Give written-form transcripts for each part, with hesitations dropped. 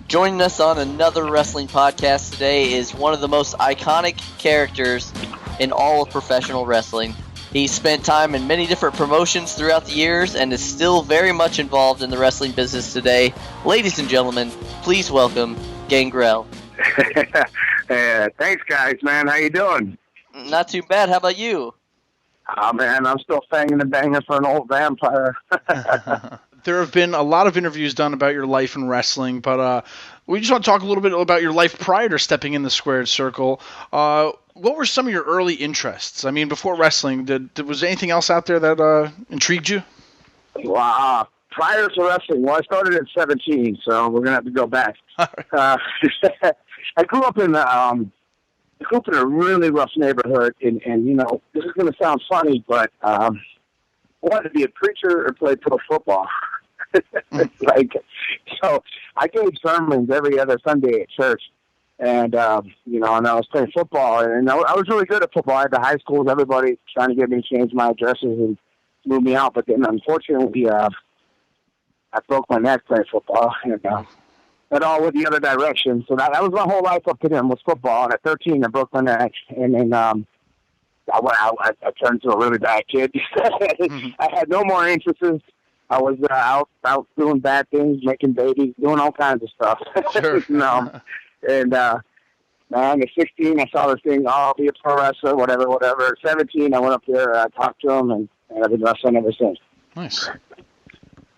Joining us on another wrestling podcast today is one of the most iconic characters in all of professional wrestling. He's spent time in many different promotions throughout the years and is still very much involved in the wrestling business today. Ladies and gentlemen, please welcome Gangrel. Thanks, guys, man. How you doing? Not too bad. How about you? Oh, man, I'm still fanging and banging for an old vampire. There have been a lot of interviews done about your life in wrestling, but we just want to talk a little bit about your life prior to stepping in the squared circle. What were some of your early interests? I mean, before wrestling, was there anything else out there that intrigued you? Well, prior to wrestling, well, I started at 17, so we're going to have to go back. I grew up in a really rough neighborhood, and you know, this is going to sound funny, but I wanted to be a preacher or play pro football. So I gave sermons every other Sunday at church, and you know, and I was playing football, and I was really good at football. I had the high schools, everybody trying to get me to change my addresses and move me out, but then unfortunately, I broke my neck playing football, and it all went the other direction. So that was my whole life up to then was football. And at 13, I broke my neck, and then I turned into a really bad kid. I had no more interests. I was out doing bad things, making babies, doing all kinds of stuff. Sure. And man, at 16, I saw this thing, I'll be a pro wrestler, whatever. At 17, I went up there, talked to him, and I've been wrestling ever since. Nice.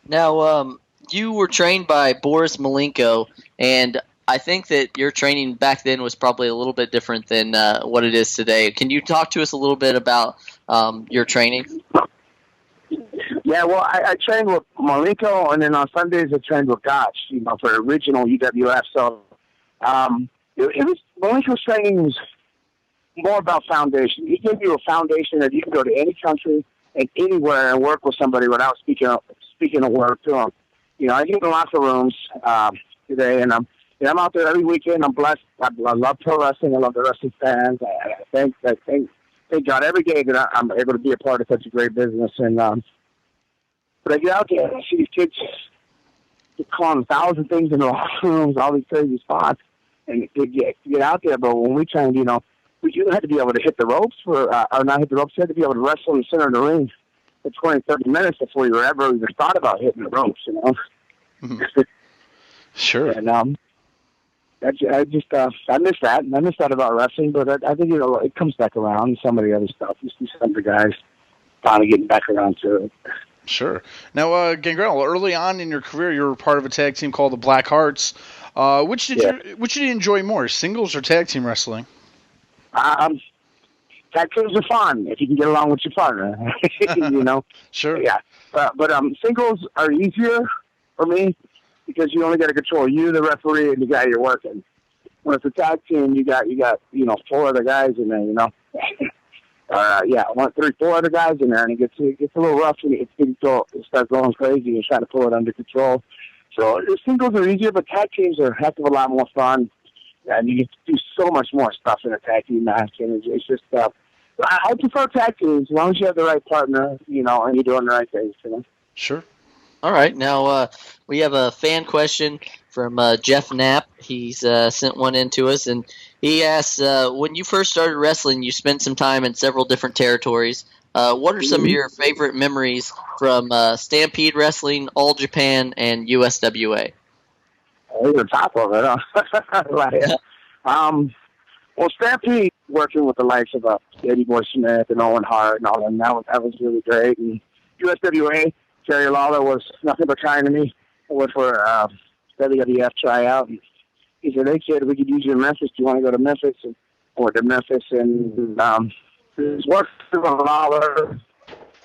Now, you were trained by Boris Malenko, and I think that your training back then was probably a little bit different than what it is today. Can you talk to us a little bit about your training? Yeah, well, I trained with Malenko, and then on Sundays I trained with Gotch, you know, for original UWF. So Malenko's training was more about foundation. He gave you a foundation that you can go to any country and anywhere and work with somebody without speaking a word to them. You know, I get in locker rooms today, and I'm out there every weekend. I'm blessed. I love pro wrestling. I love the wrestling fans. I thank God every day that I'm able to be a part of such a great business. And but I get out there and I see these kids calling 1,000 things in the locker rooms, all these crazy spots, and to get out there. But when we trained, you know, you had to be able to hit the ropes or not hit the ropes. You had to be able to wrestle in the center of the ring for 20, 30 minutes before you ever even thought about hitting the ropes, you know. Mm-hmm. Sure. And I miss that. I miss that about wrestling, but I think, you know, it comes back around. Some of the other stuff, you see some of the guys finally getting back around to it. Sure. Now, Gangrel, early on in your career, you were part of a tag team called the Black Hearts. Which did you enjoy more, singles or tag team wrestling? Tag teams are fun if you can get along with your partner. You know. Sure. Yeah. But singles are easier for me because you only got to control you, the referee, and the guy you're working. When it's a tag team, you got you know 4 other guys in there. You know. 4 other guys in there, and it gets a little rough, and it starts going crazy and trying to pull it under control. So the singles are easier, but tag teams are a heck of a lot more fun, and you get to do so much more stuff in a tag team match, and it's just I prefer tag teams as long as you have the right partner, you know, and you're doing the right things. You know. Sure. All right. Now, we have a fan question from Jeff Knapp. He's sent one in to us, and he asks, when you first started wrestling, you spent some time in several different territories. What are some of your favorite memories from Stampede Wrestling, All Japan, and USWA? Over the top of it, huh? Well, Stampede, working with the likes of Eddie Boy Smith and Owen Hart and all them, that was really great. And USWA, Jerry Lawler was nothing but kind to me. I went for WWF tryout. And he said, "Hey, kid, we could use you in Memphis. Do you want to go to Memphis?" And I went to Memphis, and was working with Lawler.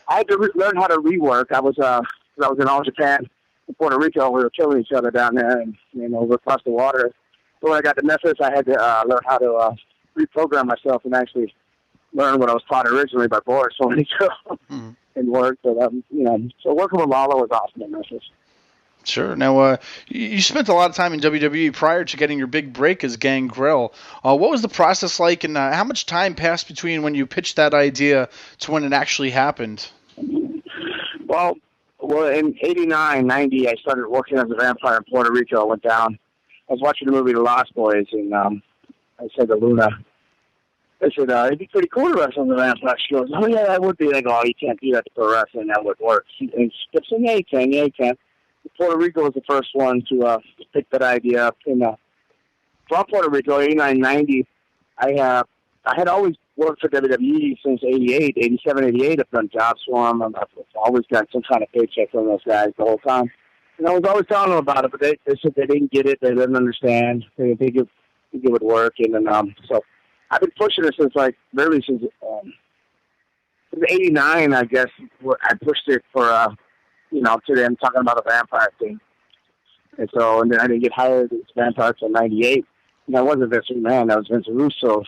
I had to learn how to rework. I was in All Japan in Puerto Rico. We were killing each other down there, and you know, we're across the water. So when I got to Memphis, I had to learn how to reprogram myself and actually learn what I was taught originally by Boris and work. But you know, so working with Lawler was awesome in Memphis. Sure. Now, you spent a lot of time in WWE prior to getting your big break as Gangrel. What was the process like, and how much time passed between when you pitched that idea to when it actually happened? Well, Well, in '89, '90, I started working as a vampire in Puerto Rico. I went down. I was watching the movie The Lost Boys, and I said to Luna, I said, it'd be pretty cool to wrestle as a vampire. She goes, oh, yeah, that would be. I go, oh, you can't do that for wrestling. That would work. And she kept saying, yeah, you can. Puerto Rico was the first one to pick that idea up. And from Puerto Rico, '89, '90, I had always worked for WWE since '88, '87, '88. I've done jobs for them. I've always got some kind of paycheck from those guys the whole time. And I was always telling them about it, but they said they didn't get it. They didn't understand. They didn't think it would work. And then, so I've been pushing it since since '89, I guess. I pushed it for, to them talking about a vampire thing. And then I didn't get hired as a vampire until '98. And that wasn't Vince McMahon, that was Vince Russo.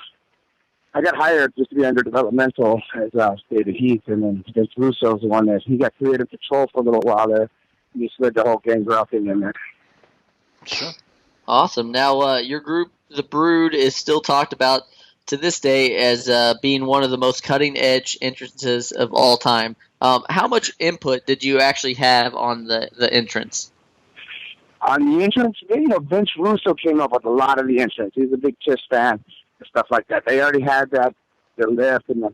I got hired just to be under developmental as David Heath, and then Vince Russo's the one that he got creative control for a little while there. He slid the whole Gangrel thing in there. Sure. Awesome. Now, your group, The Brood, is still talked about to this day as being one of the most cutting-edge entrances of all time. How much input did you actually have on the entrance? On the entrance, Vince Russo came up with a lot of the entrance. He's a big Kiss fan and stuff like that. They already had that, the lift and the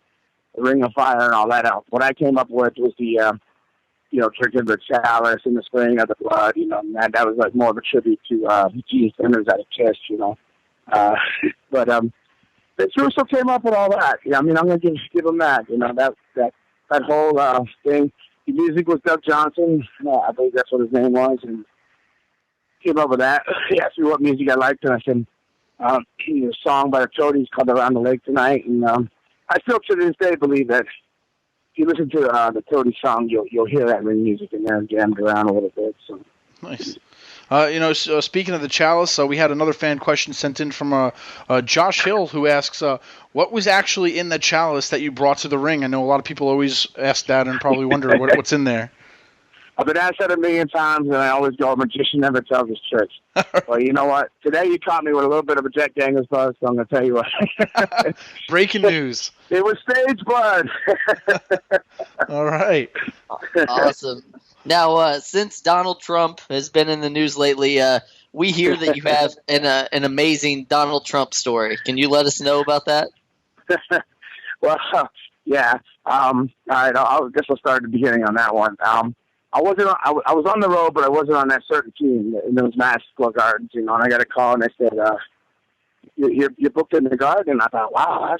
Ring of Fire and all that else. What I came up with was the, drinking the chalice and the spraying of the blood, and that was like more of a tribute to Gene Simmons out of Kiss, But Vince Russo came up with all that. I'm going to give him that, that whole thing. The music was Doug Johnson. I believe that's what his name was, and came up with that. He asked me what music I liked, and I said, a song by the Toadies called Around the Lake Tonight. And I still to this day believe that if you listen to the Toadies song, you'll hear that ring music in there jammed around a little bit. So nice. Speaking of the chalice, we had another fan question sent in from Josh Hill, who asks, what was actually in the chalice that you brought to the ring? I know a lot of people always ask that and probably wonder what's in there. I've been asked that a million times, and I always go, a magician never tells his tricks. Well, you know what? Today you caught me with a little bit of a Jack Daniels buzz, so I'm going to tell you what. Breaking news. It was stage blood. All right. Awesome. Now, since Donald Trump has been in the news lately, we hear that you have an amazing Donald Trump story. Can you let us know about that? Well, yeah. All right. I guess I'll start at the beginning on that one. I was on the road, but I wasn't on that certain team in those Madison Square Gardens, and I got a call, and they said, you're booked in the Garden. I thought, wow,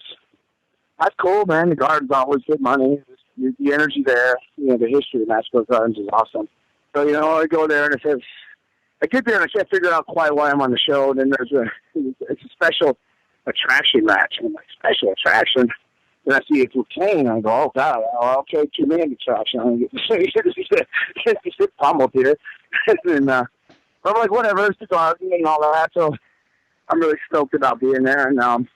that's cool, man. The Garden's always good money. The energy there, the history of Madison Square Gardens is awesome. So, I go there, and I get there, and I can't figure out quite why I'm on the show, and then it's a special attraction match. And I'm like, special attraction? Then I see it's Kane. I go, oh, God, okay, 2 man attraction. I'm get pummeled here. And I'm like, whatever, it's the Garden and all that. So I'm really stoked about being there. And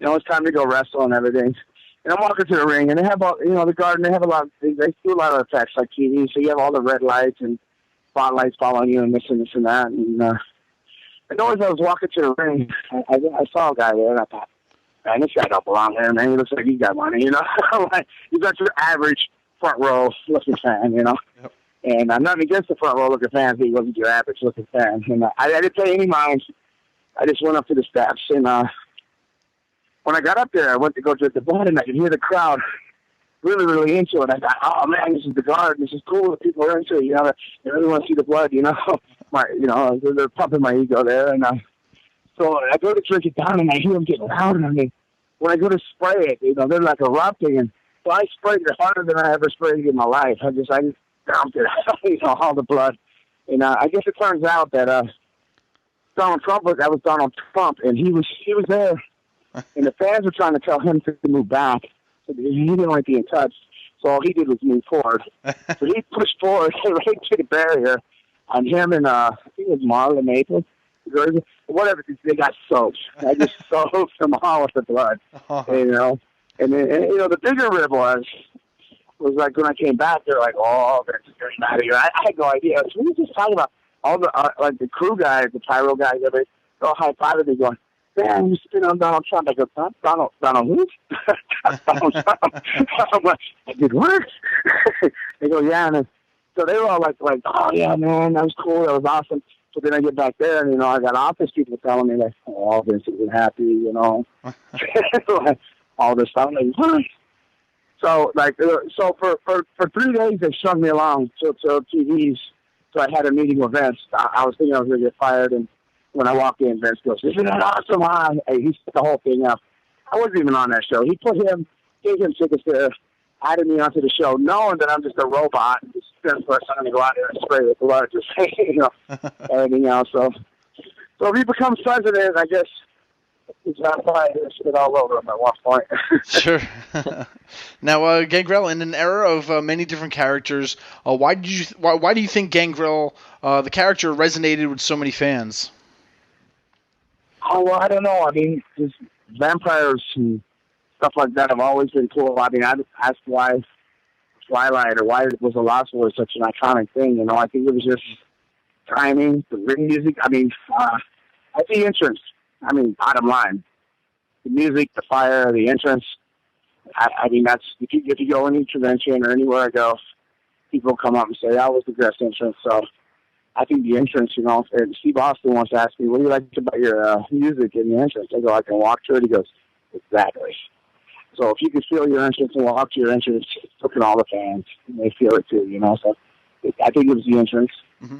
it's time to go wrestle and everything. And I'm walking to the ring, and they have all, the Garden, they have a lot of things. They do a lot of effects like TV. So you have all the red lights and spotlights following you and this and that. And as I was walking to the ring, I saw a guy there, and I thought, man, this guy don't belong here, man. He looks like he got money, Like, he's not your average front row looking fan, Yep. And I'm not against the front row looking fans, but he wasn't your average looking fan. And I didn't pay any mind. I just went up to the steps, and when I got up there, I went to go to the blood, and I could hear the crowd really, really into it. I thought, oh man, this is the Garden. This is cool. The people are into it. They really want to see the blood. They're pumping my ego there, and so I go to drink it down, and I hear them getting louder. I mean, when I go to spray it, they're like erupting, and so I sprayed it harder than I ever sprayed it in my life. I just dumped it, all the blood. And I guess it turns out that that was Donald Trump, and he was there, and the fans were trying to tell him to move back. So he didn't want to be in touch, so all he did was move forward. So he pushed forward right to the barrier on him, and I think it was Marla Maple. Whatever, they got soaked. I just soaked them all with the blood, And then, the bigger rib was like when I came back, they're like, "Oh, they're just getting out of here." I had no idea. So we were just talking about all the the crew guys, the pyro guys. They're all high fiving me, going, man, you spin on Donald Trump. I go, Donald who? Donald Trump. I'm like, I did what? They go, yeah. And then, so they were all like, oh, yeah, man, that was cool. That was awesome. So then I get back there, and, I got office people telling me, like, oh, Vince isn't happy, like, all this stuff. I'm like, what? So, so for 3 days, they shoved me along to TVs. So I had a meeting with Vince. I was thinking I was going to get fired, and when I walked in, Vince goes, isn't that awesome? Huh? Hey, he set the whole thing up. I wasn't even on that show. He gave him tickets to added me onto the show, knowing that I'm just a robot. Just I'm going to go out there and spray with blood, just everything else. So if he becomes president, I guess he's not probably going to spit all over him at one point. Sure. Now, Gangrel, in an era of many different characters, why do you think Gangrel, the character, resonated with so many fans? Oh, well, I don't know. I mean, just vampires and stuff like that have always been cool. I mean, I asked why Twilight or why was the Lost Boys such an iconic thing. I think it was just timing, the ring music. I mean, the entrance. I mean, bottom line, the music, the fire, the entrance. I mean, that's if you go in each convention or anywhere I go, people come up and say, "I was the best entrance." So I think the entrance, and Steve Austin once asked me, "What do you like about your music in the entrance?" I go, "I can walk to it." He goes, "Exactly." So if you can feel your entrance and walk to your entrance, so can all the fans. And they feel it too, So I think it was the entrance. Mm-hmm.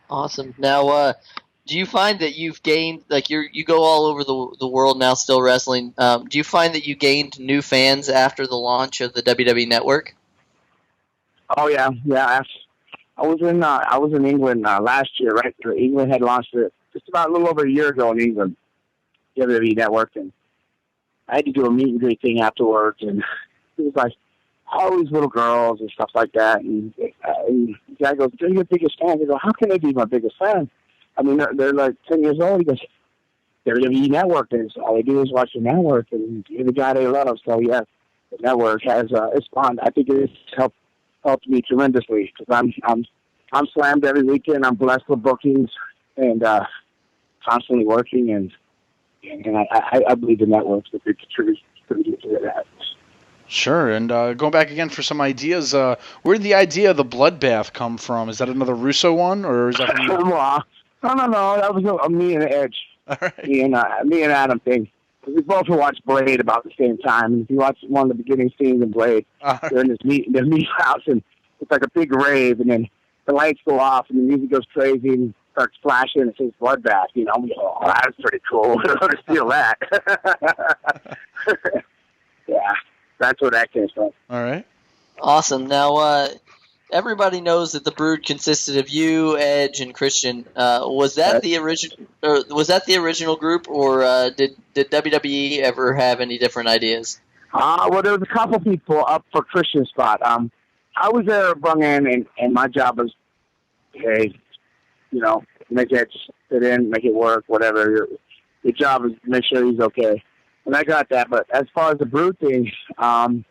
Awesome. Now, do you find that you've gained, like you go all over the world now still wrestling, do you find that you gained new fans after the launch of the WWE Network? Oh, yeah. Yeah. I was in England last year, right? England had launched it just about a little over a year ago in England, WWE Network, and I had to do a meet and greet thing afterwards, and it was like all these little girls and stuff like that. And the guy goes, "They're your biggest fan." I go, "How can they be my biggest fan? I mean, they're like 10 years old." He goes, "WWE Network is all they do is watch the network, and you're the guy they love." So yeah, the network has it's fun. I think it's helped me tremendously because I'm slammed every weekend. I'm blessed with bookings and constantly working and I believe the network's a big contributor to that. Sure, and going back again for some ideas, where did the idea of the bloodbath come from? Is that another Russo one, or is that from you? No, that was me and Edge. All right. Me and Adam thing. We both watched Blade about the same time. And if you watch one of the beginning scenes in Blade, they're in this meat house, and it's like a big rave, and then the lights go off, and the music goes crazy, and starts flashing, and it says bloodbath. We go, "Oh, that's pretty cool. We're going to steal that." Yeah, that's where that came from. All right. Awesome. Now, everybody knows that the Brood consisted of you, Edge, and Christian. Was that the original group, or did WWE ever have any different ideas? Well, there was a couple people up for Christian's spot. I was there brung in, and my job was, hey, make it fit in, make it work, whatever. Your job is to make sure he's okay. And I got that. But as far as the Brood thing, there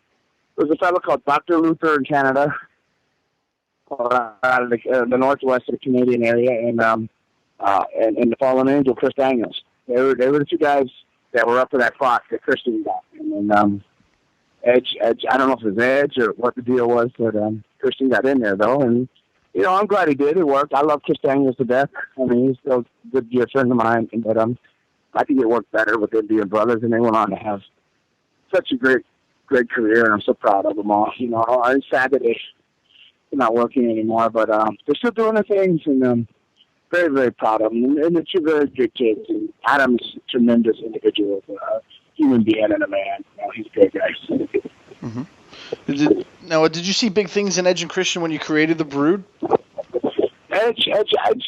was a fellow called Dr. Luther in Canada, out of the northwest of the Canadian area, and the Fallen Angel, Chris Daniels. They were the two guys that were up for that spot that Christian got. And then Edge, I don't know if it was Edge or what the deal was, but Christian got in there, though. And, I'm glad he did. It worked. I love Chris Daniels to death. I mean, he's still a good dear friend of mine. But I think it worked better with them being brothers, and they went on to have such a great career, and I'm so proud of them all. I'm sad that they're not working anymore, but they're still doing their things, and very, very proud of them. And they're two very good kids. And Adam's a tremendous individual, human being and a man. He's a great guy. Mm-hmm. Did you see big things in Edge and Christian when you created the Brood? Edge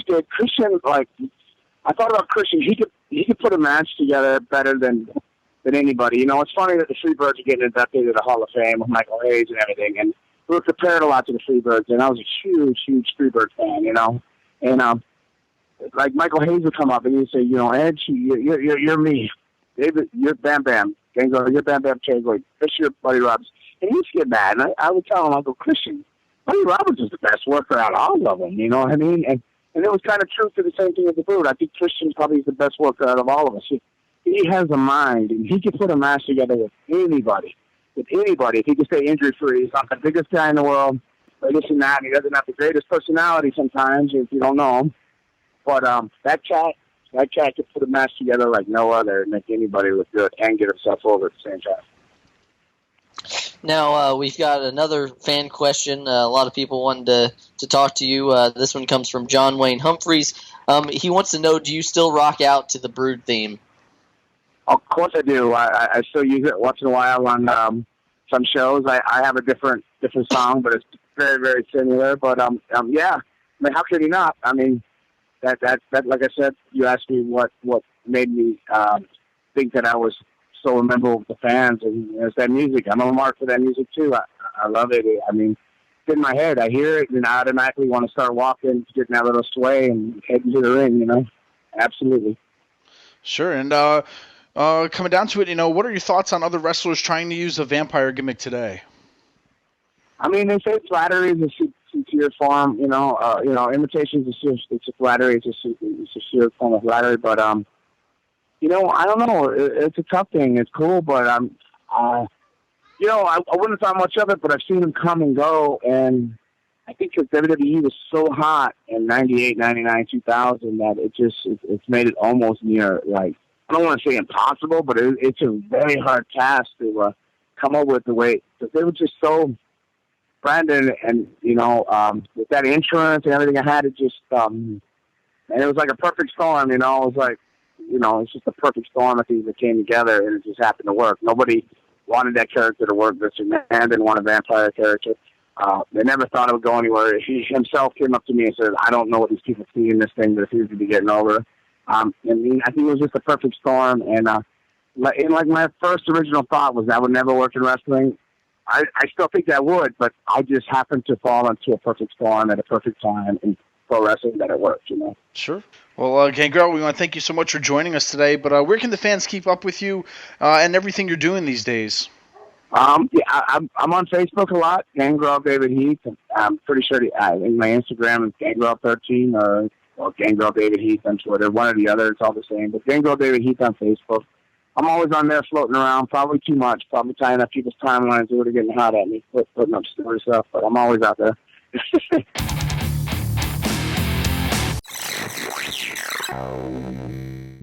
did. Christian, I thought about Christian. He could put a match together better than anybody. It's funny that the Freebirds are getting inducted to the Hall of Fame with Michael Hayes and everything, and we were compared a lot to the Freebirds, and I was a huge, huge Freebird fan, and like Michael Hayes would come up and he'd say, Edge, you're me, David, you're Bam Bam, Gangrel, you're Bam Bam Changway, this your Buddy Roberts, and he'd get mad, and I would tell him, I'll go, Christian, Buddy Roberts is the best worker out of all of them, you know what I mean? And it was kind of true to the same thing with the Brood. I think Christian probably is the best worker out of all of us. he has a mind, and he can put a match together with anybody. With anybody, if he can stay injury free, he's not the biggest guy in the world, but this and that. And he doesn't have the greatest personality sometimes, if you don't know him. But that cat can put a match together like no other, and make anybody look good and get himself over at the same time. Now, we've got another fan question. A lot of people wanted to talk to you. This one comes from John Wayne Humphreys. He wants to know, do you still rock out to the Brood theme? Of course I do. I still use it once in a while on some shows. I have a different song, but it's very, very similar. But yeah, I mean, how could he not? I mean, that like I said, you asked me what made me think that I was so memorable with the fans, and it's that music. I'm a mark for that music too. I love it. I mean, it's in my head. I hear it, and I automatically want to start walking, getting that little sway, and heading to the ring. You know, absolutely. Sure. And coming down to it, what are your thoughts on other wrestlers trying to use a vampire gimmick today? I mean, they say flattery is a sincere form. Imitation is it's a flattery. It's a sincere form of flattery, but I don't know. It's a tough thing. It's cool, but I wouldn't have thought much of it, but I've seen him come and go, and I think because WWE was so hot in 98, 99, 2000 that it's made it almost near, like, I don't want to say impossible, but it's a very hard task to come up with the way, because they were just so branded, and with that insurance and everything I had, it just and it was like a perfect storm. It was like, it's just a perfect storm of things that came together, and it just happened to work. Nobody wanted that character to work. Mr. Man didn't want a vampire character. They never thought it would go anywhere. He himself came up to me and said, I don't know what these people see in this thing, but it seems to be getting over. I think it was just a perfect storm. And my first original thought was that would never work in wrestling. I still think that would, but I just happened to fall into a perfect storm at a perfect time in pro wrestling that it worked, Sure. Well, Gangrel, we want to thank you so much for joining us today, but where can the fans keep up with you and everything you're doing these days? I'm on Facebook a lot, Gangrel David Heath. I'm pretty sure in my Instagram is Gangrel13 or Gangrel David Heath on Twitter. One or the other, it's all the same. But Gangrel David Heath on Facebook. I'm always on there floating around, probably too much, probably tying up people's timelines. They were getting hot at me, putting up story stuff, but I'm always out there.